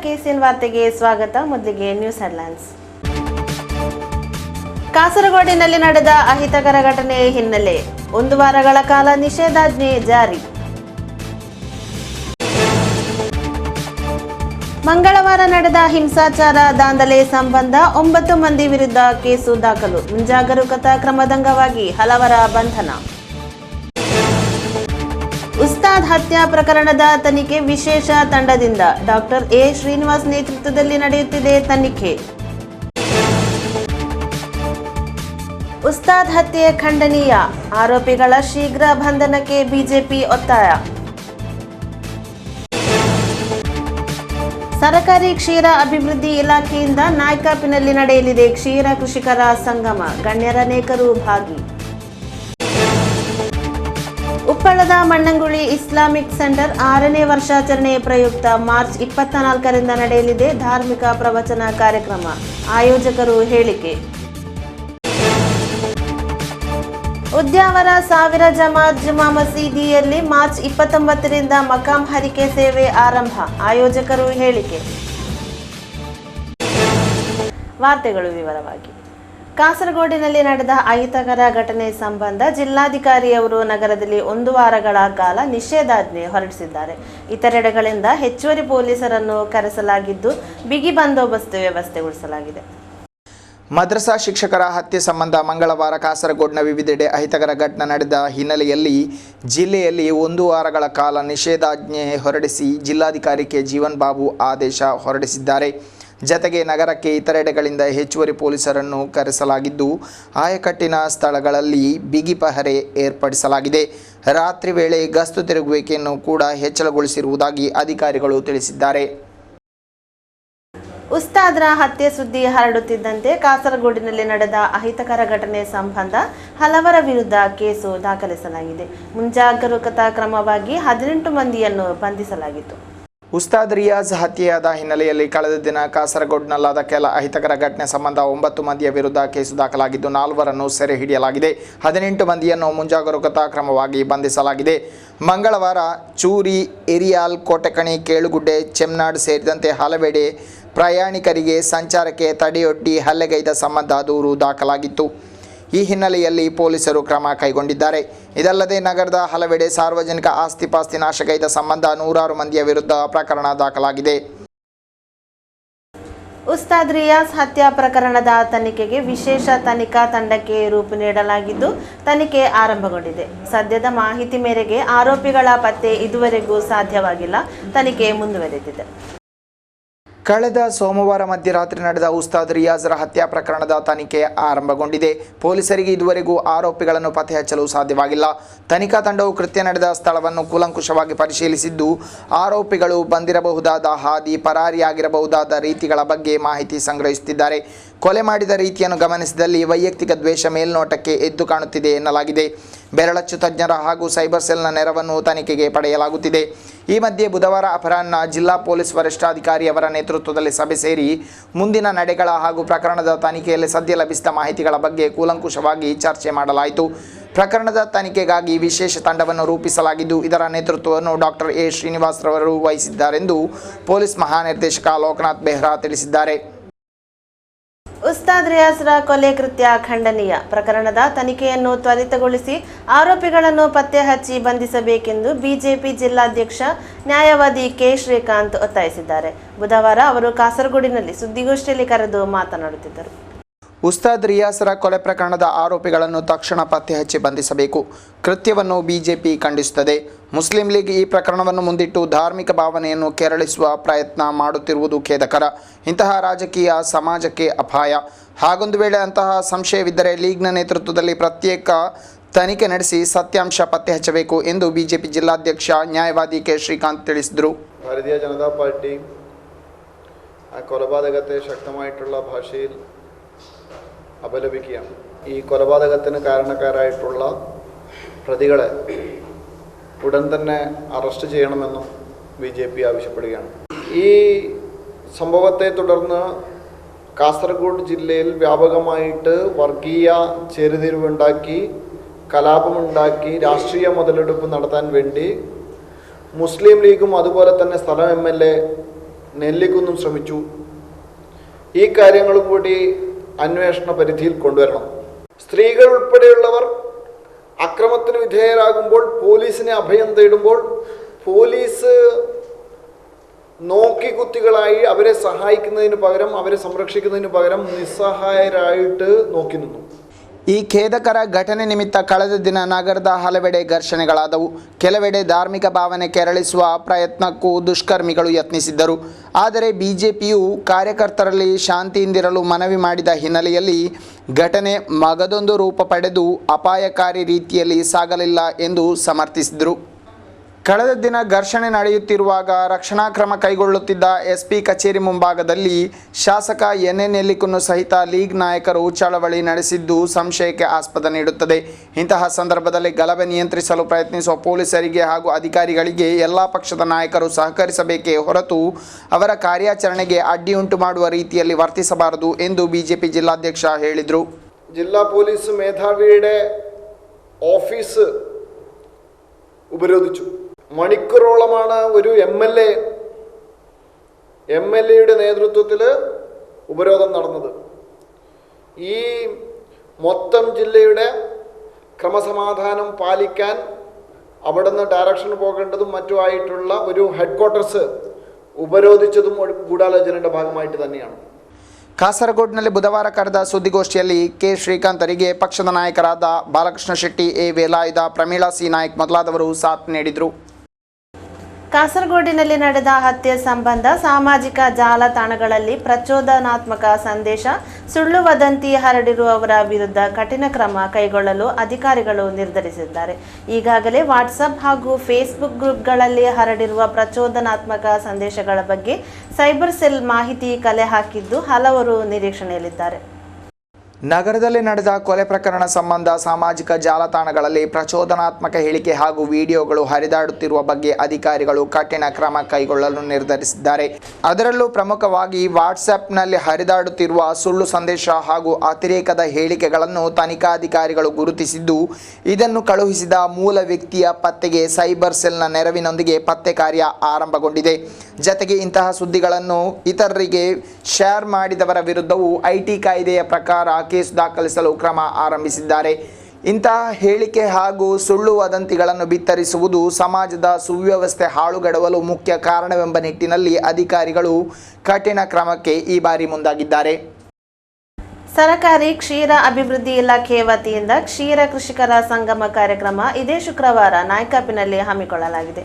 KCN ವಾರ್ತೆಗೆ ಸ್ವಾಗತ. ಮೊದಲಿಗೆ news headlines. ಕಾಸರಗೋಡಿನಲ್ಲಿ ನಡೆದ ಅಹಿತಕರ ಘಟನೆ ಹಿನ್ನೆಲೆ 1 ವಾರಗಳ ಕಾಲ ನಿಷೇಧಾಜ್ಞೆ ಜಾರಿ. ಮಂಗಳವಾರ ನಡೆದ ಹಿಂಸಾಚಾರ ದಾಂಧಲೆ ಸಂಬಂಧ 9 ಮಂದಿ ವಿರುದ್ಧ ಕೇಸು ದಾಖಲು. ಮುಂಜಾಗರೂಕತಾ ಕ್ರಮದಂಗವಾಗಿ ಹಲವರ ಬಂಧನ. ಉಸ್ತಾದ್ ಹತ್ಯಾ ಪ್ರಕರಣದ ತನಿಖೆ ವಿಶೇಷ ತಂಡದಿಂದ ಡಾಕ್ಟರ್ ಎ ಶ್ರೀನಿವಾಸ್ ನೇತೃತ್ವದಲ್ಲಿ ನಡೆಯುತ್ತಿದೆ ತನಿಖೆ. ಉಸ್ತಾದ್ ಹತ್ಯೆ ಖಂಡನೀಯ, ಆರೋಪಿಗಳ ಶೀಘ್ರ ಬಂಧನಕ್ಕೆ ಬಿಜೆಪಿ ಒತ್ತಾಯ. ಸರಕಾರಿ ಕ್ಷೀರ ಅಭಿವೃದ್ಧಿ ಇಲಾಖೆಯಿಂದ ನಾಯ್ಕಾಪಿನಲ್ಲಿ ನಡೆಯಲಿದೆ ಕ್ಷೀರ ಕೃಷಿಕರ ಸಂಗಮ, ಗಣ್ಯರನೇಕರು ಭಾಗಿ. ಉಪ್ಪಳದ ಮಣ್ಣಂಗುಳಿ ಇಸ್ಲಾಮಿಕ್ ಸೆಂಟರ್ 6ನೇ ವರ್ಷಾಚರಣೆ ಪ್ರಯುಕ್ತ ಮಾರ್ಚ್ 24ರಿಂದ ನಡೆಯಲಿದೆ ಧಾರ್ಮಿಕ ಪ್ರವಚನ ಕಾರ್ಯಕ್ರಮ, ಆಯೋಜಕರು ಹೇಳಿಕೆ. ಉದ್ಯಾವರ 1000 ಜಮಾತ್ ಜುಮಾ ಮಸೀದಿಯಲ್ಲಿ ಮಾರ್ಚ್ 29ರಿಂದ ಮಕಾಂ ಹರಿಕೆ ಸೇವೆ ಆರಂಭ, ಆಯೋಜಕರು ಹೇಳಿಕೆ. ವಾರ್ತೆಗಳು ವಿವರವಾಗಿ. ಕಾಸರಗೋಡಿನಲ್ಲಿ ನಡೆದ ಅಹಿತಕರ ಘಟನೆ ಸಂಬಂಧ ಜಿಲ್ಲಾಧಿಕಾರಿಯವರು ನಗರದಲ್ಲಿ 1 ವಾರಗಳ ಕಾಲ ನಿಷೇಧಾಜ್ಞೆ ಹೊರಡಿಸಿದ್ದಾರೆ. ಇತರೆಡೆಗಳಿಂದ ಹೆಚ್ಚುವರಿ ಪೊಲೀಸರನ್ನು ಕರೆಸಲಾಗಿದ್ದು ಬಿಗಿ ಬಂದೋಬಸ್ತ್ ವ್ಯವಸ್ಥೆಗೊಳಿಸಲಾಗಿದೆ. ಮದ್ರಸಾ ಶಿಕ್ಷಕರ ಹತ್ಯೆ ಸಂಬಂಧ ಮಂಗಳವಾರ ಕಾಸರಗೋಡಿನ ವಿವಿಧೆಡೆ ಅಹಿತಕರ ಘಟನೆ ನಡೆದ ಹಿನ್ನೆಲೆಯಲ್ಲಿ ಜಿಲ್ಲೆಯಲ್ಲಿ 1 ವಾರಗಳ ಕಾಲ ನಿಷೇಧಾಜ್ಞೆ ಹೊರಡಿಸಿ ಜಿಲ್ಲಾಧಿಕಾರಿ ಕೆ ಜೀವನ್ ಬಾಬು ಆದೇಶ ಹೊರಡಿಸಿದ್ದಾರೆ. ಜತೆಗೆ ನಗರಕ್ಕೆ ಇತರೆಡೆಗಳಿಂದ ಹೆಚ್ಚುವರಿ ಪೊಲೀಸರನ್ನು ಕರೆಸಲಾಗಿದ್ದು ಆಯಕಟ್ಟಿನ ಸ್ಥಳಗಳಲ್ಲಿ ಬಿಗಿ ಪಹರೆ ಏರ್ಪಡಿಸಲಾಗಿದೆ. ರಾತ್ರಿ ವೇಳೆ ಗಸ್ತು ತಿರುಗುವಿಕೆಯನ್ನು ಕೂಡ ಹೆಚ್ಚಳಗೊಳಿಸಿರುವುದಾಗಿ ಅಧಿಕಾರಿಗಳು ತಿಳಿಸಿದ್ದಾರೆ. ಉಸ್ತಾದ್ರ ಹತ್ಯೆ ಸುದ್ದಿ ಹರಡುತ್ತಿದ್ದಂತೆ ಕಾಸರಗೋಡಿನಲ್ಲಿ ನಡೆದ ಅಹಿತಕರ ಘಟನೆ ಸಂಬಂಧ ಹಲವರ ವಿರುದ್ಧ ಕೇಸು ದಾಖಲಿಸಲಾಗಿದೆ. ಮುಂಜಾಗರೂಕತಾ ಕ್ರಮವಾಗಿ 18 ಮಂದಿಯನ್ನು ಬಂಧಿಸಲಾಗಿತ್ತು. ಉಸ್ತಾದ್ ರಿಯಾಜ್ ಹತ್ಯೆಯಾದ ಹಿನ್ನೆಲೆಯಲ್ಲಿ ಕಳೆದ ದಿನ ಕಾಸರಗೋಡಿನಲ್ಲಾದ ಕೆಲ ಅಹಿತಕರ ಘಟನೆ ಸಂಬಂಧ 9 ಮಂದಿಯ ವಿರುದ್ಧ ಕೇಸು ದಾಖಲಾಗಿದ್ದು 4ರನ್ನು ಸೆರೆ ಹಿಡಿಯಲಾಗಿದೆ. 18 ಮಂದಿಯನ್ನು ಮುಂಜಾಗರೂಕತಾ ಕ್ರಮವಾಗಿ ಬಂಧಿಸಲಾಗಿದೆ. ಮಂಗಳವಾರ ಚೂರಿ, ಎರಿಯಾಲ್, ಕೋಟೆಕಣಿ, ಕೇಳುಗುಡ್ಡೆ, ಚೆಮ್ನಾಡ್ ಸೇರಿದಂತೆ ಹಲವೆಡೆ ಪ್ರಯಾಣಿಕರಿಗೆ ಸಂಚಾರಕ್ಕೆ ತಡೆಯೊಡ್ಡಿ ಹಲ್ಲೆಗೈದ ಸಂಬಂಧ ದೂರು ದಾಖಲಾಗಿತ್ತು. ಈ ಹಿನ್ನೆಲೆಯಲ್ಲಿ ಪೊಲೀಸರು ಕ್ರಮ ಕೈಗೊಂಡಿದ್ದಾರೆ. ಇದಲ್ಲದೆ ನಗರದ ಹಲವೆಡೆ ಸಾರ್ವಜನಿಕ ಆಸ್ತಿಪಾಸ್ತಿ ನಾಶಗೈದ ಸಂಬಂಧ 100 ಮಂದಿಯ ವಿರುದ್ಧ ಪ್ರಕರಣ ದಾಖಲಾಗಿದೆ. ಉಸ್ತಾದ್ ರಿಯಾಜ್ ಹತ್ಯಾ ಪ್ರಕರಣದ ತನಿಖೆಗೆ ವಿಶೇಷ ತನಿಖಾ ತಂಡಕ್ಕೆ ರೂಪು ನೀಡಲಾಗಿದ್ದು ತನಿಖೆ ಆರಂಭಗೊಂಡಿದೆ. ಸದ್ಯದ ಮಾಹಿತಿ ಮೇರೆಗೆ ಆರೋಪಿಗಳ ಪತ್ತೆ ಇದುವರೆಗೂ ಸಾಧ್ಯವಾಗಿಲ್ಲ. ತನಿಖೆ ಮುಂದುವರೆದಿದೆ. ಕಳೆದ ಸೋಮವಾರ ಮಧ್ಯರಾತ್ರಿ ನಡೆದ ಉಸ್ತಾದ್ ರಿಯಾಜ್ರ ಹತ್ಯಾ ಪ್ರಕರಣದ ತನಿಖೆ ಆರಂಭಗೊಂಡಿದೆ. ಪೊಲೀಸರಿಗೆ ಇದುವರೆಗೂ ಆರೋಪಿಗಳನ್ನು ಪತ್ತೆ ಹಚ್ಚಲು ಸಾಧ್ಯವಾಗಿಲ್ಲ. ತನಿಖಾ ತಂಡವು ಕೃತ್ಯ ನಡೆದ ಸ್ಥಳವನ್ನು ಕೂಲಂಕುಷವಾಗಿ ಪರಿಶೀಲಿಸಿದ್ದು ಆರೋಪಿಗಳು ಬಂದಿರಬಹುದಾದ ಹಾದಿ, ಪರಾರಿಯಾಗಿರಬಹುದಾದ ರೀತಿಗಳ ಬಗ್ಗೆ ಮಾಹಿತಿ ಸಂಗ್ರಹಿಸುತ್ತಿದ್ದಾರೆ. ಕೊಲೆ ಮಾಡಿದ ರೀತಿಯನ್ನು ಗಮನಿಸಿದಲ್ಲಿ ವೈಯಕ್ತಿಕ ದ್ವೇಷ ಮೇಲ್ನೋಟಕ್ಕೆ ಎದ್ದು ಕಾಣುತ್ತಿದೆ ಎನ್ನಲಾಗಿದೆ. ಬೆರಳಚ್ಚು ತಜ್ಞರ ಹಾಗೂ ಸೈಬರ್ ಸೆಲ್ನ ನೆರವನ್ನು ತನಿಖೆಗೆ ಪಡೆಯಲಾಗುತ್ತಿದೆ. ಈ ಮಧ್ಯೆ ಬುಧವಾರ ಅಪರಾಹ್ನ ಜಿಲ್ಲಾ ಪೊಲೀಸ್ ವರಿಷ್ಠಾಧಿಕಾರಿಯವರ ನೇತೃತ್ವದಲ್ಲಿ ಸಭೆ ಸೇರಿ ಮುಂದಿನ ನಡೆಗಳ ಹಾಗೂ ಪ್ರಕರಣದ ತನಿಖೆಯಲ್ಲಿ ಸದ್ಯ ಲಭಿಸಿದ ಮಾಹಿತಿಗಳ ಬಗ್ಗೆ ಕೂಲಂಕುಷವಾಗಿ ಚರ್ಚೆ ಮಾಡಲಾಯಿತು. ಪ್ರಕರಣದ ತನಿಖೆಗಾಗಿ ವಿಶೇಷ ತಂಡವನ್ನು ರೂಪಿಸಲಾಗಿದ್ದು ಇದರ ನೇತೃತ್ವವನ್ನು ಡಾಕ್ಟರ್ ಎ ಶ್ರೀನಿವಾಸ್ ರವರು ವಹಿಸಿದ್ದಾರೆಂದು ಪೊಲೀಸ್ ಮಹಾನಿರ್ದೇಶಕ ಲೋಕನಾಥ್ ಬೆಹ್ರಾ ತಿಳಿಸಿದ್ದಾರೆ. ಉಸ್ತಾದ್ ರಿಯಾಜ್ರ ಕೊಲೆ ಕೃತ್ಯ ಖಂಡನೀಯ, ಪ್ರಕರಣದ ತನಿಖೆಯನ್ನು ತ್ವರಿತಗೊಳಿಸಿ ಆರೋಪಿಗಳನ್ನು ಪತ್ತೆ ಹಚ್ಚಿ ಬಂಧಿಸಬೇಕೆಂದು ಬಿಜೆಪಿ ಜಿಲ್ಲಾಧ್ಯಕ್ಷ ನ್ಯಾಯವಾದಿ ಕೆ ಶ್ರೀಕಾಂತ್ ಒತ್ತಾಯಿಸಿದ್ದಾರೆ. ಬುಧವಾರ ಅವರು ಕಾಸರಗೋಡಿನಲ್ಲಿ ಸುದ್ದಿಗೋಷ್ಠಿಯಲ್ಲಿ ಕರೆದು ಮಾತನಾಡುತ್ತಿದ್ದರು. ಉಸ್ತಾದ್ ರಿಯಾಜ್ರ ಕೊಲೆ ಪ್ರಕರಣದ ಆರೋಪಿಗಳನ್ನು ತಕ್ಷಣ ಪತ್ತೆ ಹಚ್ಚಿ ಬಂಧಿಸಬೇಕು. ಕೃತ್ಯವನ್ನು ಬಿಜೆಪಿ ಖಂಡಿಸುತ್ತದೆ. ಮುಸ್ಲಿಂ ಲೀಗ್ ಈ ಪ್ರಕರಣವನ್ನು ಮುಂದಿಟ್ಟು ಧಾರ್ಮಿಕ ಭಾವನೆಯನ್ನು ಕೆರಳಿಸುವ ಪ್ರಯತ್ನ ಮಾಡುತ್ತಿರುವುದು ಖೇದಕರ. ಇಂತಹ ರಾಜಕೀಯ ಸಮಾಜಕ್ಕೆ ಅಪಾಯ. ಹಾಗೊಂದು ವೇಳೆ ಅಂತಹ ಸಂಶಯವಿದ್ದರೆ ಲೀಗ್ನ ನೇತೃತ್ವದಲ್ಲಿ ಪ್ರತ್ಯೇಕ ತನಿಖೆ ನಡೆಸಿ ಸತ್ಯಾಂಶ ಪತ್ತೆ ಹಚ್ಚಬೇಕು ಎಂದು ಬಿಜೆಪಿ ಜಿಲ್ಲಾಧ್ಯಕ್ಷ ನ್ಯಾಯವಾದಿ ಕೆ ಶ್ರೀಕಾಂತ್ ತಿಳಿಸಿದರು. ಭಾರತೀಯ ಜನತಾ ಪಾರ್ಟಿ കൊലപാതകത്തെ ശക്തമായിട്ടുള്ള ഭാഷയിൽ അപലപിക്കുകയാണ്. ഈ കൊലപാതകത്തിന് കാരണക്കാരായിട്ടുള്ള പ്രതികളെ ഉടൻ തന്നെ അറസ്റ്റ് ചെയ്യണമെന്നും BJP ആവശ്യപ്പെടുകയാണ്. ഈ സംഭവത്തെ തുടർന്ന് കാസർഗോഡ് ജില്ലയിൽ വ്യാപകമായിട്ട് വർഗീയ ചേരിതിരിവുണ്ടാക്കി, കലാപമുണ്ടാക്കി, രാഷ്ട്രീയ മുതലെടുപ്പ് നടത്താൻ വേണ്ടി മുസ്ലിം ലീഗും അതുപോലെ തന്നെ സ്ഥലം MLA നെല്ലിക്കുന്നും ശ്രമിച്ചു. ഈ കാര്യങ്ങളും കൂടി അന്വേഷണ പരിധിയിൽ കൊണ്ടുവരണം. സ്ത്രീകൾ ഉൾപ്പെടെയുള്ളവർ അക്രമത്തിന് വിധേയരാകുമ്പോൾ, പോലീസിനെ അഭയം തേടുമ്പോൾ, പോലീസ് നോക്കിക്കുത്തികളായി അവരെ സഹായിക്കുന്നതിന് പകരം, അവരെ സംരക്ഷിക്കുന്നതിന് പകരം നിസ്സഹായരായിട്ട് നോക്കി നിന്നു. ಈ ಖೇದಕರ ಘಟನೆ ನಿಮಿತ್ತ ಕಳೆದ ದಿನ ನಗರದ ಹಲವೆಡೆ ಘರ್ಷಣೆಗಳಾದವು. ಕೆಲವೆಡೆ ಧಾರ್ಮಿಕ ಭಾವನೆ ಕೆರಳಿಸುವ ಪ್ರಯತ್ನಕ್ಕೂ ದುಷ್ಕರ್ಮಿಗಳು ಯತ್ನಿಸಿದ್ದರು. ಆದರೆ ಬಿಜೆಪಿಯು ಕಾರ್ಯಕರ್ತರಲ್ಲಿ ಶಾಂತಿಯಿಂದಿರಲು ಮನವಿ ಮಾಡಿದ ಹಿನ್ನೆಲೆಯಲ್ಲಿ ಘಟನೆ ಮಗದೊಂದು ರೂಪ ಪಡೆದು ಅಪಾಯಕಾರಿ ರೀತಿಯಲ್ಲಿ ಸಾಗಲಿಲ್ಲ ಎಂದು ಸಮರ್ಥಿಸಿದರು. ಕಳೆದ ದಿನ ಘರ್ಷಣೆ ನಡೆಯುತ್ತಿರುವಾಗ ರಕ್ಷಣಾ ಕ್ರಮ ಕೈಗೊಳ್ಳುತ್ತಿದ್ದ ಎಸ್ಪಿ ಕಚೇರಿ ಮುಂಭಾಗದಲ್ಲಿ ಶಾಸಕ ಎನ್ ನೆಲ್ಲಿಕುನ್ನು ಸಹಿತ ಲೀಗ್ ನಾಯಕರು ಚಳವಳಿ ನಡೆಸಿದ್ದು ಸಂಶಯಕ್ಕೆ ಆಸ್ಪದ ನೀಡುತ್ತದೆ. ಇಂತಹ ಸಂದರ್ಭದಲ್ಲಿ ಗಲಭೆ ನಿಯಂತ್ರಿಸಲು ಪ್ರಯತ್ನಿಸುವ ಪೊಲೀಸರಿಗೆ ಹಾಗೂ ಅಧಿಕಾರಿಗಳಿಗೆ ಎಲ್ಲ ಪಕ್ಷದ ನಾಯಕರು ಸಹಕರಿಸಬೇಕೇ ಹೊರತು ಅವರ ಕಾರ್ಯಾಚರಣೆಗೆ ಅಡ್ಡಿಯುಂಟು ಮಾಡುವ ರೀತಿಯಲ್ಲಿ ವರ್ತಿಸಬಾರದು ಎಂದು ಬಿಜೆಪಿ ಜಿಲ್ಲಾಧ್ಯಕ್ಷ ಹೇಳಿದರು. ജില്ലാ പോലീസ് മേധാവിയുടെ ഓഫീസ് ഉപരോധിച്ചു. മണിക്കൂറോളമാണ് ഒരു എം എൽ എയുടെ നേതൃത്വത്തിൽ ഉപരോധം നടന്നത്. ഈ മൊത്തം ജില്ലയുടെ ക്രമസമാധാനം പാലിക്കാൻ അവിടുന്ന് ഡയറക്ഷൻ പോകേണ്ടതും മറ്റുമായിട്ടുള്ള ഒരു ഹെഡ് ക്വാർട്ടേഴ്സ് ഉപരോധിച്ചതും ഗൂഢാലോചനയുടെ ഭാഗമായിട്ട് തന്നെയാണ്. ಕಾಸರಗೋಡಿನಲ್ಲಿ ಬುಧವಾರ ಕರೆದ ಸುದ್ದಿಗೋಷ್ಠಿಯಲ್ಲಿ ಕೆ ಶ್ರೀಕಾಂತರಿಗೆ ಪಕ್ಷದ ನಾಯಕರಾದ ಬಾಲಕೃಷ್ಣ ಶೆಟ್ಟಿ, ಎ ವೇಲಾಯುಧ, ಪ್ರಮೀಳಾ ಸಿ ನಾಯ್ಕ್ ಮೊದಲಾದವರು ಸಾಥ್ ನೀಡಿದರು. ಕಾಸರಗೋಡಿನಲ್ಲಿ ನಡೆದ ಹತ್ಯೆ ಸಂಬಂಧ ಸಾಮಾಜಿಕ ಜಾಲತಾಣಗಳಲ್ಲಿ ಪ್ರಚೋದನಾತ್ಮಕ ಸಂದೇಶ, ಸುಳ್ಳು ವದಂತಿ ಹರಡಿರುವವರ ವಿರುದ್ಧ ಕಠಿಣ ಕ್ರಮ ಕೈಗೊಳ್ಳಲು ಅಧಿಕಾರಿಗಳು ನಿರ್ಧರಿಸಿದ್ದಾರೆ. ಈಗಾಗಲೇ ವಾಟ್ಸಪ್ ಹಾಗೂ ಫೇಸ್ಬುಕ್ ಗ್ರೂಪ್ಗಳಲ್ಲಿ ಹರಡಿರುವ ಪ್ರಚೋದನಾತ್ಮಕ ಸಂದೇಶಗಳ ಬಗ್ಗೆ ಸೈಬರ್ ಸೆಲ್ ಮಾಹಿತಿ ಕಲೆ ಹಾಕಿದ್ದು ಹಲವರು ನಿರೀಕ್ಷಣೆಯಲ್ಲಿದ್ದಾರೆ. ನಗರದಲ್ಲಿ ನಡೆದ ಕೊಲೆ ಪ್ರಕರಣ ಸಂಬಂಧ ಸಾಮಾಜಿಕ ಜಾಲತಾಣಗಳಲ್ಲಿ ಪ್ರಚೋದನಾತ್ಮಕ ಹೇಳಿಕೆ ಹಾಗೂ ವಿಡಿಯೋಗಳು ಹರಿದಾಡುತ್ತಿರುವ ಬಗ್ಗೆ ಅಧಿಕಾರಿಗಳು ಕಠಿಣ ಕ್ರಮ ಕೈಗೊಳ್ಳಲು ನಿರ್ಧರಿಸಿದ್ದಾರೆ. ಅದರಲ್ಲೂ ಪ್ರಮುಖವಾಗಿ ವಾಟ್ಸಪ್ನಲ್ಲಿ ಹರಿದಾಡುತ್ತಿರುವ ಸುಳ್ಳು ಸಂದೇಶ ಹಾಗೂ ಅತಿರೇಕದ ಹೇಳಿಕೆಗಳನ್ನು ತನಿಖಾಧಿಕಾರಿಗಳು ಗುರುತಿಸಿದ್ದು, ಇದನ್ನು ಕಳುಹಿಸಿದ ಮೂಲ ವ್ಯಕ್ತಿಯ ಪತ್ತೆಗೆ ಸೈಬರ್ ಸೆಲ್ನ ನೆರವಿನೊಂದಿಗೆ ಪತ್ತೆ ಕಾರ್ಯ ಆರಂಭಗೊಂಡಿದೆ. ಜತೆಗೆ ಇಂತಹ ಸುದ್ದಿಗಳನ್ನು ಇತರರಿಗೆ ಶೇರ್ ಮಾಡಿದವರ ವಿರುದ್ಧವೂ ಐಟಿ ಕಾಯ್ದೆಯ ಪ್ರಕಾರ ಕೇಸ್ ದಾಖಲಿಸಲು ಕ್ರಮ ಆರಂಭಿಸಿದ್ದಾರೆ. ಇಂತಹ ಹೇಳಿಕೆ ಹಾಗೂ ಸುಳ್ಳು ವದಂತಿಗಳನ್ನು ಬಿತ್ತರಿಸುವುದು ಸಮಾಜದ ಸುವ್ಯವಸ್ಥೆ ಹಾಳುಗೆಡವಲು ಮುಖ್ಯ ಕಾರಣವೆಂಬ ನಿಟ್ಟಿನಲ್ಲಿ ಅಧಿಕಾರಿಗಳು ಕಠಿಣ ಕ್ರಮಕ್ಕೆ ಈ ಬಾರಿ ಮುಂದಾಗಿದ್ದಾರೆ. ಸರಕಾರಿ ಕ್ಷೀರ ಅಭಿವೃದ್ಧಿ ಇಲಾಖೆ ವತಿಯಿಂದ ಕ್ಷೀರ ಕೃಷಿಕರ ಸಂಗಮ ಕಾರ್ಯಕ್ರಮ ಇದೇ ಶುಕ್ರವಾರ ನಾಯ್ಕಾಪಿನಲ್ಲಿ ಹಮ್ಮಿಕೊಳ್ಳಲಾಗಿದೆ.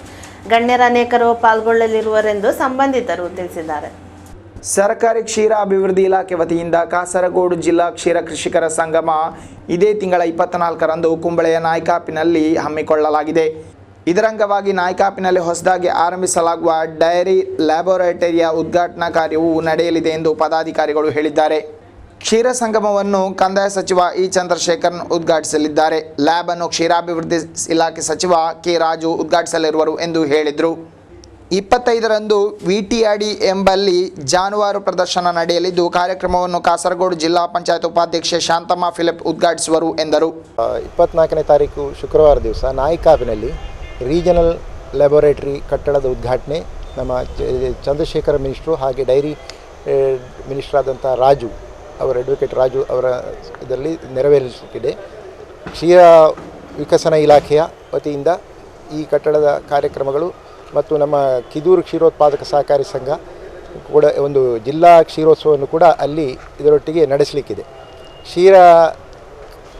ಗಣ್ಯರ ಅನೇಕರು ಪಾಲ್ಗೊಳ್ಳಲಿರುವರೆಂದು ಸಂಬಂಧಿತರು ತಿಳಿಸಿದ್ದಾರೆ. ಸರ್ಕಾರಿ ಕ್ಷೀರ ಅಭಿವೃದ್ಧಿ ಇಲಾಖೆ ವತಿಯಿಂದ ಕಾಸರಗೋಡು ಜಿಲ್ಲಾ ಕ್ಷೀರ ಕೃಷಿಕರ ಸಂಗಮ ಇದೇ ತಿಂಗಳ 24ರಂದು ಕುಂಬಳೆಯ ನಾಯ್ಕಾಪಿನಲ್ಲಿ ಹಮ್ಮಿಕೊಳ್ಳಲಾಗಿದೆ. ಇದರಂಗವಾಗಿ ನಾಯ್ಕಾಪಿನಲ್ಲಿ ಹೊಸದಾಗಿ ಆರಂಭಿಸಲಾಗುವ ಡೈರಿ ಲ್ಯಾಬೋರೇಟರಿಯ ಉದ್ಘಾಟನಾ ಕಾರ್ಯವು ನಡೆಯಲಿದೆ ಎಂದು ಪದಾಧಿಕಾರಿಗಳು ಹೇಳಿದ್ದಾರೆ. ಕ್ಷೀರ ಸಂಗಮವನ್ನು ಕಂದಾಯ ಸಚಿವ ಇ ಚಂದ್ರಶೇಖರ್ ಉದ್ಘಾಟಿಸಲಿದ್ದಾರೆ. ಲ್ಯಾಬ್ ಅನ್ನು ಕ್ಷೀರಾಭಿವೃದ್ಧಿ ಇಲಾಖೆ ಸಚಿವ ಕೆ ರಾಜು ಉದ್ಘಾಟಿಸಲಿರುವರು ಎಂದು ಹೇಳಿದರು. 25ರಂದು ವಿಟಿಆಡಿ ಎಂಬಲ್ಲಿ ಜಾನುವಾರು ಪ್ರದರ್ಶನ ನಡೆಯಲಿದ್ದು, ಕಾರ್ಯಕ್ರಮವನ್ನು ಕಾಸರಗೋಡು ಜಿಲ್ಲಾ ಪಂಚಾಯತ್ ಉಪಾಧ್ಯಕ್ಷೆ ಶಾಂತಮ್ಮ ಫಿಲಿಪ್ ಉದ್ಘಾಟಿಸುವರು ಎಂದರು. 24ನೇ ತಾರೀಕು ಶುಕ್ರವಾರ ದಿವಸ ನಾಯ್ಕಾಪಿನಲ್ಲಿ ರೀಜನಲ್ ಲ್ಯಾಬೋರೇಟರಿ ಕಟ್ಟಡದ ಉದ್ಘಾಟನೆ ನಮ್ಮ ಚಂದ್ರಶೇಖರ ಮಿನಿಸ್ಟ್ರು ಹಾಗೆ ಡೈರಿ ಮಿನಿಸ್ಟರ್ ಆದಂಥ ರಾಜು ಅವರ ಅಡ್ವೊಕೇಟ್ ರಾಜು ಅವರ ಇದರಲ್ಲಿ ನೆರವೇರಿಸುತ್ತಿದೆ. ಕ್ಷೀರ ವಿಕಸನ ಇಲಾಖೆಯ ವತಿಯಿಂದ ಈ ಕಟ್ಟಡದ ಕಾರ್ಯಕ್ರಮಗಳು ಮತ್ತು ನಮ್ಮ ಕಿದೂರು ಕ್ಷೀರೋತ್ಪಾದಕ ಸಹಕಾರಿ ಸಂಘ ಕೂಡ ಒಂದು ಜಿಲ್ಲಾ ಕ್ಷೀರೋತ್ಸವವನ್ನು ಕೂಡ ಅಲ್ಲಿ ಇದರೊಟ್ಟಿಗೆ ನಡೆಸಲಿಕ್ಕಿದೆ. ಕ್ಷೀರ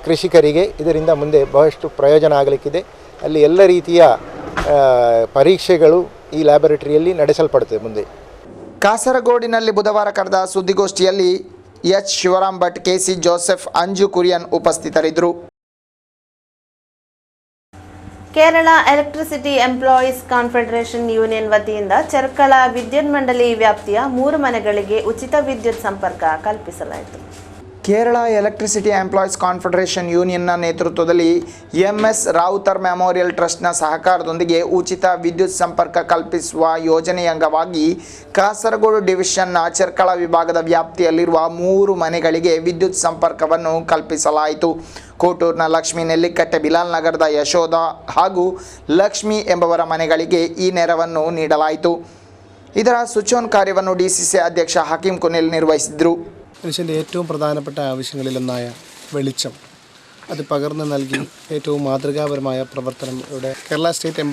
ಕೃಷಿಕರಿಗೆ ಇದರಿಂದ ಮುಂದೆ ಬಹಳಷ್ಟು ಪ್ರಯೋಜನ ಆಗಲಿಕ್ಕಿದೆ. ಅಲ್ಲಿ ಎಲ್ಲ ರೀತಿಯ ಪರೀಕ್ಷೆಗಳು ಈ ಲ್ಯಾಬೊರೇಟರಿಯಲ್ಲಿ ನಡೆಸಲ್ಪಡುತ್ತದೆ ಮುಂದೆ. ಕಾಸರಗೋಡಿನಲ್ಲಿ ಬುಧವಾರ ಕರೆದ ಸುದ್ದಿಗೋಷ್ಠಿಯಲ್ಲಿ H Shivaram Bhat, KC Joseph, Anju Kurian ಉಪಸ್ಥಿತರಿದ್ದರು. Kerala electricity employees confederation union ವತಿಯಿಂದ ಚೆರ್ಕಳ ವಿದ್ಯುತ್ ಮಂಡಳಿ ವ್ಯಾಪ್ತಿಯ 3 ಮನೆಗಳಿಗೆ ಉಚಿತ ವಿದ್ಯುತ್ ಸಂಪರ್ಕ ಕಲ್ಪಿಸಲಾಯಿತು. ಕೇರಳ ಎಲೆಕ್ಟ್ರಿಸಿಟಿ ಎಂಪ್ಲಾಯೀಸ್ ಕಾನ್ಫೆಡರೇಷನ್ ಯೂನಿಯನ್ನ ನೇತೃತ್ವದಲ್ಲಿ ಎಂಎಸ್ ರಾವುತರ್ ಮೆಮೋರಿಯಲ್ ಟ್ರಸ್ಟ್ನ ಸಹಕಾರದೊಂದಿಗೆ ಉಚಿತ ವಿದ್ಯುತ್ ಸಂಪರ್ಕ ಕಲ್ಪಿಸುವ ಯೋಜನೆಯ ಅಂಗವಾಗಿ ಕಾಸರಗೋಡು ಡಿವಿಷನ್ನ ಚೆರ್ಕಳ ವಿಭಾಗದ ವ್ಯಾಪ್ತಿಯಲ್ಲಿರುವ 3 ಮನೆಗಳಿಗೆ ವಿದ್ಯುತ್ ಸಂಪರ್ಕವನ್ನು ಕಲ್ಪಿಸಲಾಯಿತು. ಕೋಟೂರಿನ ಲಕ್ಷ್ಮೀ, ನೆಲ್ಲಿಕಟ್ಟೆ, ಬಿಲಾಲ್ ನಗರದ ಯಶೋಧ ಹಾಗೂ ಲಕ್ಷ್ಮಿ ಎಂಬವರ ಮನೆಗಳಿಗೆ ಈ ನೆರವನ್ನು ನೀಡಲಾಯಿತು. ಇದರ സ്വിച്ച് ഓൺ കാര്യವನ್ನು ಡಿಸಿಸಿ അധ്യക്ഷ ഹക്കീം കുനിൽ നിർവഹിಸಿದರು. മനുഷ്യൻ്റെ ഏറ്റവും പ്രധാനപ്പെട്ട ആവശ്യങ്ങളിലൊന്നായ വെളിച്ചം അത് പകർന്നു നൽകി ഏറ്റവും മാതൃകാപരമായ പ്രവർത്തനം ഇവിടെ Kerala state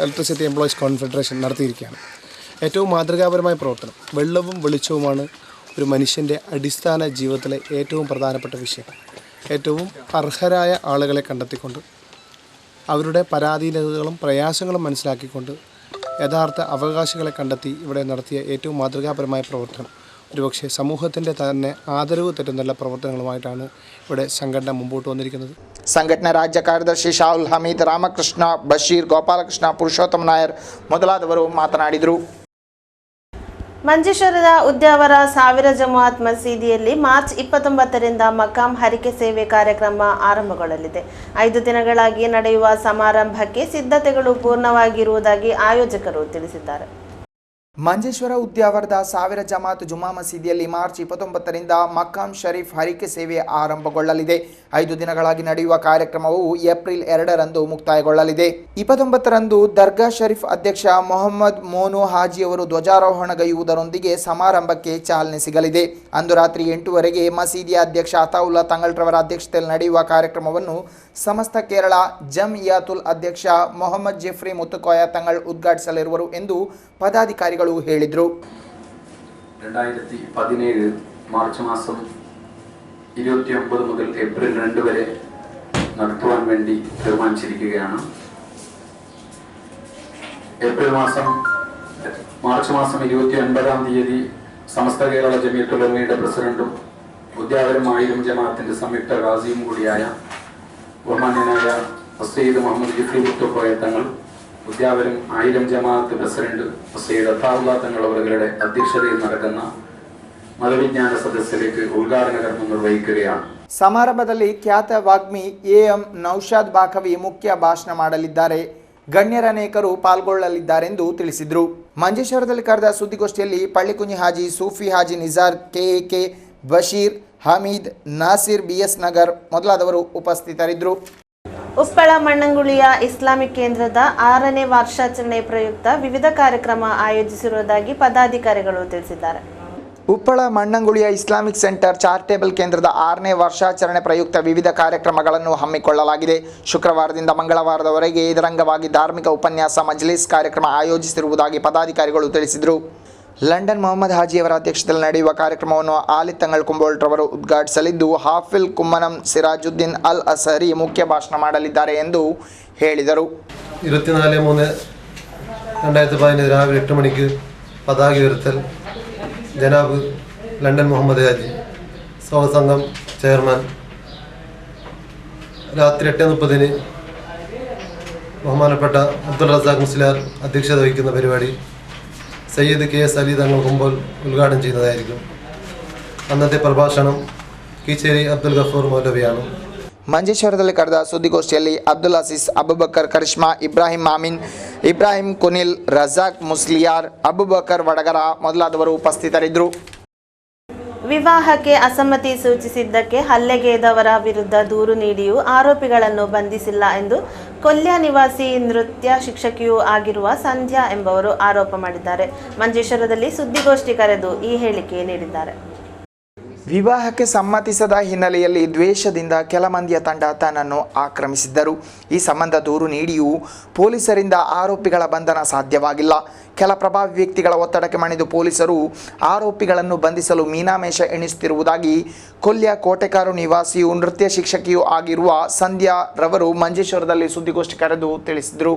electricity employees confederation നടത്തിയിരിക്കുകയാണ്. ഏറ്റവും മാതൃകാപരമായ പ്രവർത്തനം. വെള്ളവും വെളിച്ചവുമാണ് ഒരു മനുഷ്യൻ്റെ അടിസ്ഥാന ജീവിതത്തിലെ ഏറ്റവും പ്രധാനപ്പെട്ട വിഷയം. ഏറ്റവും അർഹരായ ആളുകളെ കണ്ടെത്തിക്കൊണ്ട് അവരുടെ പരാധീനതകളും പ്രയാസങ്ങളും മനസ്സിലാക്കിക്കൊണ്ട് യഥാർത്ഥ അവകാശികളെ കണ്ടെത്തി ഇവിടെ നടത്തിയ ഏറ്റവും മാതൃകാപരമായ പ്രവർത്തനം ഒരുപക്ഷെ സമൂഹത്തിൻ്റെ തന്നെ ആദരവ് തരുന്നുള്ള പ്രവർത്തനങ്ങളുമായിട്ടാണ് ഇവിടെ സംഘടന മുമ്പോട്ട് വന്നിരിക്കുന്നത്. ಸಂಘಟನಾ ರಾಜ್ಯ ಕಾರ್ಯದರ್ಶಿ ಶಾಹುಲ್ ಹಮೀದ್, ರಾಮಕೃಷ್ಣ, ಬಶೀರ್, ಗೋಪಾಲಕೃಷ್ಣ, ಪುರುಷೋತ್ತಮ ನಾಯರ್ ಮೊದಲಾದವರು ಮಾತನಾಡಿದರು. ಮಂಜೇಶ್ವರದ ಉದ್ಯಾವರ ಸಾವಿರ ಜಮಾತ್ ಮಸೀದಿಯಲ್ಲಿ ಮಾರ್ಚ್ 29ರಿಂದ ಮಕಾಂ ಹರಿಕೆ ಸೇವೆ ಕಾರ್ಯಕ್ರಮ ಆರಂಭಗೊಳ್ಳಲಿದೆ. 5 ದಿನಗಳಾಗಿ ನಡೆಯುವ ಸಮಾರಂಭಕ್ಕೆ ಸಿದ್ಧತೆಗಳು ಪೂರ್ಣವಾಗಿರುವುದಾಗಿ ಆಯೋಜಕರು ತಿಳಿಸಿದ್ದಾರೆ. ಮಂಜೇಶ್ವರ ಉದ್ಯಾವರದ ಸಾವಿರ ಜಮಾತ್ ಜುಮಾ ಮಸೀದಿಯಲ್ಲಿ ಮಾರ್ಚ್ 29ರಿಂದ ಮಕಾಂ ಶರೀಫ್ ಹರಿಕೆ ಸೇವೆ ಆರಂಭಗೊಳ್ಳಲಿದೆ. 5 ದಿನಗಳಾಗಿ ನಡೆಯುವ ಕಾರ್ಯಕ್ರಮವು ಏಪ್ರಿಲ್ 2ರಂದು ಮುಕ್ತಾಯಗೊಳ್ಳಲಿದೆ. 29ರಂದು ದರ್ಗಾ ಶರೀಫ್ ಅಧ್ಯಕ್ಷ ಮೊಹಮ್ಮದ್ ಮೋನು ಹಾಜಿ ಅವರು ಧ್ವಜಾರೋಹಣಗೈಯುವುದರೊಂದಿಗೆ ಸಮಾರಂಭಕ್ಕೆ ಚಾಲನೆ ಸಿಗಲಿದೆ. ಅಂದು ರಾತ್ರಿ 8ವರೆಗೆ ಮಸೀದಿಯ ಅಧ್ಯಕ್ಷ ಅತಾವುಲ್ಲಾ ತಂಗಳ್ರವರ ಅಧ್ಯಕ್ಷತೆಯಲ್ಲಿ ನಡೆಯುವ ಕಾರ್ಯಕ್ರಮವನ್ನು ಸಮಸ್ತ ಕೇರಳ ಜಮ್ಇಯಾತುಲ್ ಅಧ್ಯಕ್ಷ ಮೊಹಮ್ಮದ್ ಜೆಫ್ರಿ ಮುತ್ತುಕೋಯ ತಂಗಳ್ ಉದ್ಘಾಟಿಸಲಿರುವರು ಎಂದು പദാധികാരികൾ ಹೇಳಿದರು. 2017 മാർച്ച് മാസം 29 മുതൽ ഏപ്രിൽ 2 വരെ നടത്തുവാൻ വേണ്ടി തീരുമാനിച്ചിരിക്കുകയാണ്. മാർച്ച് മാസം 29-ാം തീയതി സമസ്ത കേരള ജമിയത്തുൽ ഉലമയുടെ പ്രസിഡന്റും ഉദ്യാവരം ആയിരം ജമാഅത്തിന്റെ സംയുക്ത ഖാസിയും കൂടിയായ ബഹുമാന്യനായ സയ്യിദ് മുഹമ്മദ് ജിഫ്രി മുത്തുക്കോയ തങ്ങൾ, ഉദ്യാവരം ആയിരം ജമാഅത്ത് പ്രസിഡന്റ് സയ്യിദ് അത്താഉല്ലാ തങ്ങൾ അവരുടെ അധ്യക്ഷതയിൽ നടക്കുന്ന മതവിജ്ഞാന സദസ്സിലേക്ക് ഉദ്ഘാടന കർമ്മം നിർവഹിക്കുകയാണ്. ಸಮಾರಂಭದಲ್ಲಿ ಖ್ಯಾತ ವಾಗ್ಮಿ ಎಎಂ ನೌಶಾದ್ ಬಾಖವಿ ಮುಖ್ಯ ಭಾಷಣ ಮಾಡಲಿದ್ದಾರೆ. ಗಣ್ಯರನೇಕರು ಪಾಲ್ಗೊಳ್ಳಲಿದ್ದಾರೆಂದು ತಿಳಿಸಿದರು. ಮಂಜೇಶ್ವರದಲ್ಲಿ ಕರೆದ ಸುದ್ದಿಗೋಷ್ಠಿಯಲ್ಲಿ ಪಳ್ಳಿಕುಂಜಿ ಹಾಜಿ, ಸೂಫಿ ಹಾಜಿ ನಿಜಾರ್, ಕೆಎಕೆ, ಬಶೀರ್, ಹಮೀದ್, ನಾಸಿರ್, BS ನಗರ್ ಮೊದಲಾದವರು ಉಪಸ್ಥಿತರಿದ್ದರು. ಉಪ್ಪಳ ಮಣ್ಣಂಗುಳಿಯ ಇಸ್ಲಾಮಿಕ್ ಕೇಂದ್ರದ 6ನೇ ವರ್ಷಾಚರಣೆ ಪ್ರಯುಕ್ತ ವಿವಿಧ ಕಾರ್ಯಕ್ರಮ ಆಯೋಜಿಸಿರುವುದಾಗಿ ಪದಾಧಿಕಾರಿಗಳು ತಿಳಿಸಿದ್ದಾರೆ. ಉಪ್ಪಳ ಮಣ್ಣಂಗುಳಿಯ ಇಸ್ಲಾಮಿಕ್ ಸೆಂಟರ್ ಚಾರಿಟೇಬಲ್ ಕೇಂದ್ರದ 6ನೇ ವರ್ಷಾಚರಣೆ ಪ್ರಯುಕ್ತ ವಿವಿಧ ಕಾರ್ಯಕ್ರಮಗಳನ್ನು ಹಮ್ಮಿಕೊಳ್ಳಲಾಗಿದೆ. ಶುಕ್ರವಾರದಿಂದ ಮಂಗಳವಾರದವರೆಗೆ ಇದರ ಅಂಗವಾಗಿ ಧಾರ್ಮಿಕ ಉಪನ್ಯಾಸ, ಮಜ್ಲಿಸ್ ಕಾರ್ಯಕ್ರಮ ಆಯೋಜಿಸಿರುವುದಾಗಿ ಪದಾಧಿಕಾರಿಗಳು ತಿಳಿಸಿದರು. ಲಂಡನ್ ಮೊಹಮ್ಮದ್ ಹಾಜಿಯವರ ಅಧ್ಯಕ್ಷತೆಯಲ್ಲಿ ನಡೆಯುವ ಕಾರ್ಯಕ್ರಮವನ್ನು ಆಲಿ ತಂಗಳ್ ಕುಂಬೋಳ್ರವರು ಉದ್ಘಾಟಿಸಲಿದ್ದು, ಹಾಫಿಲ್ ಕುಮ್ಮನಂ ಸಿರಾಜುದ್ದೀನ್ ಅಲ್ ಅಸರಿ ಮುಖ್ಯ ಭಾಷಣ ಮಾಡಲಿದ್ದಾರೆ ಎಂದು ಹೇಳಿದರು. 24/3/2015 രാവിലെ 8 മണിക്ക് പതാക ഉയർത്തൽ ജനാബ് ലണ്ടൻ മുഹമ്മദ് ഹാജി സൗസംഘം ചെയർമാൻ, രാത്രി 8:30 ബഹുമാനപ്പെട്ട അബ്ദുൽ റസാഖ് മുസ്ലിയാർ അധ്യക്ഷത വഹിക്കുന്ന പരിപാടി സയ്യിദ് KS അലി തങ്ങൾ കുമ്പോൾ ഉദ്ഘാടനം ചെയ്യുന്നതായിരിക്കും. അന്നത്തെ പ്രഭാഷണം കീച്ചേരി അബ്ദുൽ ഗഫൂർ മൗലവിയാണ്. ಮಂಜೇಶ್ವರದಲ್ಲಿ ಕರೆದ ಸುದ್ದಿಗೋಷ್ಠಿಯಲ್ಲಿ ಅಬ್ದುಲ್ ಅಸೀಸ್, ಅಬುಬಕರ್ ಕರಿಷ್ಮಾ, ಇಬ್ರಾಹಿಂ ಮಾಮಿನ್, ಇಬ್ರಾಹಿಂ ಕುನಿಲ್, ರಜಾಕ್ ಮುಸ್ಲಿಯಾರ್, ಅಬುಬಕರ್ ವಡಗರ ಮೊದಲಾದವರು ಉಪಸ್ಥಿತರಿದ್ದರು. ವಿವಾಹಕ್ಕೆ ಅಸಮ್ಮತಿ ಸೂಚಿಸಿದ್ದಕ್ಕೆ ಹಲ್ಲೆಗೈದವರ ವಿರುದ್ಧ ದೂರು ನೀಡಿಯೂ ಆರೋಪಿಗಳನ್ನು ಬಂಧಿಸಿಲ್ಲ ಎಂದು ಕೊಲ್ಯ ನಿವಾಸಿ ನೃತ್ಯ ಶಿಕ್ಷಕಿಯೂ ಆಗಿರುವ ಸಂಧ್ಯಾ ಎಂಬವರು ಆರೋಪ ಮಾಡಿದ್ದಾರೆ. ಮಂಜೇಶ್ವರದಲ್ಲಿ ಸುದ್ದಿಗೋಷ್ಠಿ ಕರೆದು ಈ ಹೇಳಿಕೆ ನೀಡಿದ್ದಾರೆ. ವಿವಾಹಕ್ಕೆ ಸಮ್ಮತಿಸದ ಹಿನ್ನೆಲೆಯಲ್ಲಿ ದ್ವೇಷದಿಂದ ಕೆಲ ಮಂದಿಯ ತಂಡ ತನ್ನನ್ನು ಆಕ್ರಮಿಸಿದ್ದರು. ಈ ಸಂಬಂಧ ದೂರು ನೀಡಿಯೂ ಪೊಲೀಸರಿಂದ ಆರೋಪಿಗಳ ಬಂಧನ ಸಾಧ್ಯವಾಗಿಲ್ಲ. ಕೆಲ ಪ್ರಭಾವಿ ವ್ಯಕ್ತಿಗಳ ಒತ್ತಡಕ್ಕೆ ಮಣಿದು ಪೊಲೀಸರು ಆರೋಪಿಗಳನ್ನು ಬಂಧಿಸಲು ಮೀನಾಮೇಷ ಎಣಿಸುತ್ತಿರುವುದಾಗಿ ಕೊಲ್ಯ ಕೋಟೆಕಾರು ನಿವಾಸಿಯೂ ನೃತ್ಯ ಶಿಕ್ಷಕಿಯೂ ಆಗಿರುವ ಸಂಧ್ಯಾ ರವರು ಮಂಜೇಶ್ವರದಲ್ಲಿ ಸುದ್ದಿಗೋಷ್ಠಿ ಕರೆದು ತಿಳಿಸಿದರು.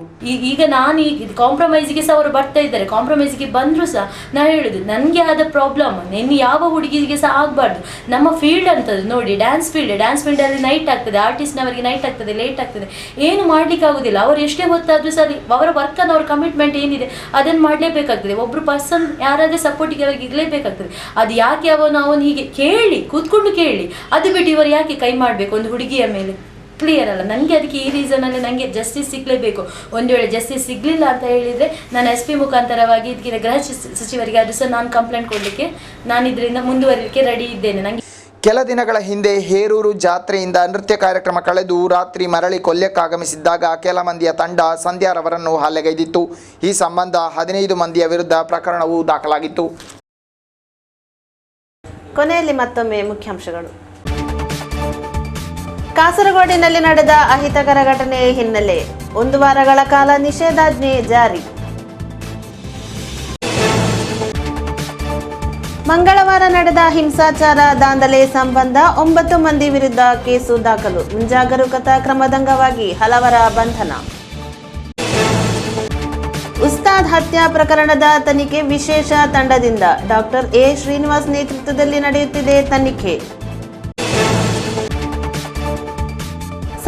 ಈಗ ನಾನು ಕಾಂಪ್ರಮೈಸ್ಗೆ ಸಹ ಅವರು ಬರ್ತಾ ಇದ್ದಾರೆ. ಕಾಂಪ್ರಮೈಸ್ಗೆ ಬಂದರೂ ಸಹ ನಾನು ಹೇಳುದು, ನನಗೆ ಆದ ಪ್ರಾಬ್ಲಮ್ ನಿನ್ನ ಯಾವ ಹುಡುಗಿಗೆ ಸಹ ಆಗಬಾರ್ದು. ನಮ್ಮ ಫೀಲ್ಡ್ ಅಂತದ್ದು ನೋಡಿ, ಡ್ಯಾನ್ಸ್ ಫೀಲ್ಡಲ್ಲಿ ನೈಟ್ ಆಗ್ತದೆ, ಆರ್ಟಿಸ್ಟ್ನವರಿಗೆ ನೈಟ್ ಆಗ್ತದೆ, ಲೇಟ್ ಆಗ್ತದೆ, ಏನು ಮಾಡ್ಲಿಕ್ಕೆ ಆಗುದಿಲ್ಲ. ಅವರು ಎಷ್ಟೇ ಹೊತ್ತಾದ್ರೂ ಸರಿ ಅವರ ವರ್ಕನ್ನು, ಅವ್ರ ಕಮಿಟ್ಮೆಂಟ್ ಏನಿದೆ ಅದನ್ನು ಮಾಡಲೇಬೇಕಾಗ್ತದೆ. ಒಬ್ಬರು ಪರ್ಸನ್ ಯಾರಾದ್ರೆ ಸಪೋರ್ಟಿಗೆ ಅವರಿಗೆ ಇರಲೇಬೇಕಾಗ್ತದೆ. ಅದು ಯಾಕೆ ಅವನು ಹೀಗೆ ಕೇಳಿ ಕೂತ್ಕೊಂಡು ಕೇಳಿ, ಅದು ಬಿಟ್ಟು ಇವರು ಯಾಕೆ ಕೈ ಮಾಡಬೇಕು ಒಂದು ಹುಡುಗಿಯ ಮೇಲೆ? ಕ್ಲಿಯರ್ ಅಲ್ಲ. ನನಗೆ ಅದಕ್ಕೆ ಈ ರೀಸನಲ್ಲಿ ನನಗೆ ಜಸ್ಟಿಸ್ ಸಿಗಲೇಬೇಕು. ಒಂದು ವೇಳೆ ಜಸ್ಟಿಸ್ ಸಿಗಲಿಲ್ಲ ಅಂತ ಹೇಳಿದರೆ ನಾನು SP ಮುಖಾಂತರವಾಗಿ ಇದಕ್ಕೆ ಗೃಹ ಸಚಿವರಿಗೆ ಅದು ಸಹ ನಾನು ಕಂಪ್ಲೇಂಟ್ ಕೊಡಲಿಕ್ಕೆ ನಾನು ಇದರಿಂದ ಮುಂದುವರಿಲಿಕ್ಕೆ ರೆಡಿ ಇದ್ದೇನೆ. ನನಗೆ ಕೆಲ ದಿನಗಳ ಹಿಂದೆ ಹೇರೂರು ಜಾತ್ರೆಯಿಂದ ನೃತ್ಯ ಕಾರ್ಯಕ್ರಮ ಕಳೆದು ರಾತ್ರಿ ಮರಳಿ ಕೊಲ್ಯಕ್ಕಾಗಮಿಸಿದ್ದಾಗ ಕೆಲ ಮಂದಿಯ ತಂಡ ಸಂಧ್ಯಾರವರನ್ನು ಹಲ್ಲೆಗೈದಿತ್ತು. ಈ ಸಂಬಂಧ 15 ಮಂದಿಯ ವಿರುದ್ಧ ಪ್ರಕರಣವು ದಾಖಲಾಗಿತ್ತು. ಕೊನೆಯಲ್ಲಿ ಮತ್ತೊಮ್ಮೆ ಮುಖ್ಯಾಂಶಗಳು. ಕಾಸರಗೋಡಿನಲ್ಲಿ ನಡೆದ ಅಹಿತಕರ ಘಟನೆ ಹಿನ್ನೆಲೆ 1 ವಾರಗಳ ಕಾಲ ನಿಷೇಧಾಜ್ಞೆ ಜಾರಿ. ಮಂಗಳವಾರ ನಡೆದ ಹಿಂಸಾಚಾರ ದಾಂಧಲೆ ಸಂಬಂಧ 9 ಮಂದಿ ವಿರುದ್ಧ ಕೇಸು ದಾಖಲು. ಮುಂಜಾಗರೂಕತಾ ಕ್ರಮದಂಗವಾಗಿ ಹಲವರ ಬಂಧನ. ಉಸ್ತಾದ್ ಹತ್ಯಾ ಪ್ರಕರಣದ ತನಿಖೆ ವಿಶೇಷ ತಂಡದಿಂದ ಡಾಕ್ಟರ್ ಎ ಶ್ರೀನಿವಾಸ್ ನೇತೃತ್ವದಲ್ಲಿ ನಡೆಯುತ್ತಿದೆ ತನಿಖೆ.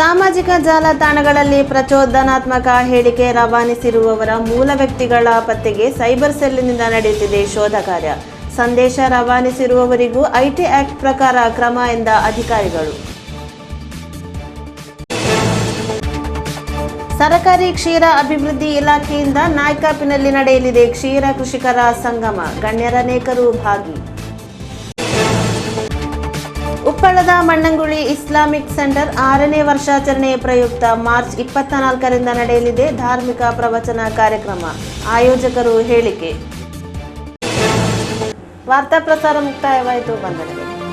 ಸಾಮಾಜಿಕ ಜಾಲತಾಣಗಳಲ್ಲಿ ಪ್ರಚೋದನಾತ್ಮಕ ಹೇಳಿಕೆ ರವಾನಿಸಿರುವವರ ಮೂಲ ವ್ಯಕ್ತಿಗಳ ಪತ್ತೆಗೆ ಸೈಬರ್ ಸೆಲ್ನಿಂದ ನಡೆಯುತ್ತಿದೆ ಶೋಧ ಕಾರ್ಯ. ಸಂದೇಶ ರವಾನಿಸಿರುವವರಿಗೂ ಐಟಿ ಆಕ್ಟ್ ಪ್ರಕಾರ ಕ್ರಮ ಎಂದ ಅಧಿಕಾರಿಗಳು. ಸರಕಾರಿ ಕ್ಷೀರ ಅಭಿವೃದ್ಧಿ ಇಲಾಖೆಯಿಂದ ನಾಯ್ಕಾಪಿನಲ್ಲಿ ನಡೆಯಲಿದೆ ಕ್ಷೀರ ಕೃಷಿಕರ ಸಂಗಮ. ಗಣ್ಯರನೇಕರು ಭಾಗಿ. ಉಪ್ಪಳದ ಮಣ್ಣಂಗುಳಿ ಇಸ್ಲಾಮಿಕ್ ಸೆಂಟರ್ 6ನೇ ವರ್ಷಾಚರಣೆ ಪ್ರಯುಕ್ತ ಮಾರ್ಚ್ 24ರಿಂದ ನಡೆಯಲಿದೆ ಧಾರ್ಮಿಕ ಪ್ರವಚನ ಕಾರ್ಯಕ್ರಮ. ಆಯೋಜಕರು ಹೇಳಿಕೆ. ವಾರ್ತಾ ಪ್ರಸಾರ ಮುಕ್ತಾಯವಾಯಿತು. ವಂದನೆಗಳು.